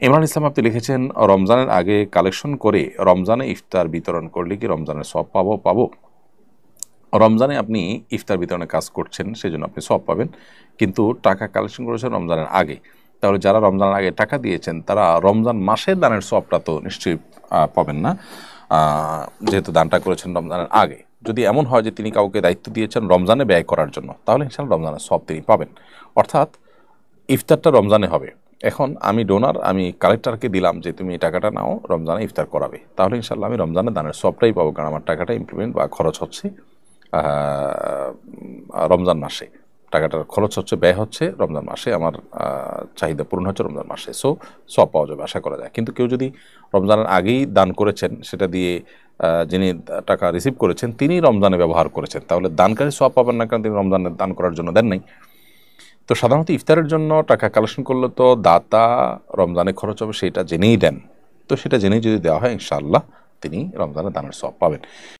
ইমরান ইসলাম আপনি লিখেছেন, রমজানের আগে কালেকশন করে রমজানে ইফতার বিতরণ করলে কি রমজানের সব পাবো? রমজানে আপনি ইফতার বিতরণের কাজ করছেন, সেজন্য আপনি সব পাবেন, কিন্তু টাকা কালেকশন করেছেন রমজানের আগে। তাহলে যারা রমজানের আগে টাকা দিয়েছেন তারা রমজান মাসের দানের সবটা তো নিশ্চয়ই পাবেন না, যেহেতু দানটা করেছেন রমজানের আগে। যদি এমন হয় যে তিনি কাউকে দায়িত্ব দিয়েছেন রমজানে ব্যয় করার জন্য, তাহলে ইনশাআল্লাহ রমজানের সব তিনি পাবেন। অর্থাৎ ইফতারটা রমজানে হবে। এখন আমি ডোনার, আমি কালেক্টরকে দিলাম যে তুমি এই টাকাটা নাও, রমজানে ইফতার করাবে, তাহলে ইনশাল্লাহ আমি রমজানে দানের সবটাই পাবো, কারণ আমার টাকাটা ইমপ্লিমেন্ট বা খরচ হচ্ছে রমজান মাসে, টাকাটার খরচ হচ্ছে, ব্যয় হচ্ছে রমজান মাসে, আমার চাহিদা পূরণ হচ্ছে রমজান মাসে, সো সব পাওয়া যাবে আশা করা যায়। কিন্তু কেউ যদি রমজানের আগেই দান করেছেন, সেটা দিয়ে যিনি টাকা রিসিভ করেছেন তিনি রমজানে ব্যবহার করেছেন, তাহলে দানকারী সব পাবেন না, কারণ তিনি রমজানে দান করার জন্য দেন নাই। তো সাধারণত ইফতারের জন্য টাকা কালেকশন করলে তো দাতা রমজানে খরচ হবে সেটা জেনেই দেন, তো সেটা জেনেই যদি দেওয়া হয় ইনশাআল্লাহ তিনি রমজানে দানের সওয়াব পাবেন।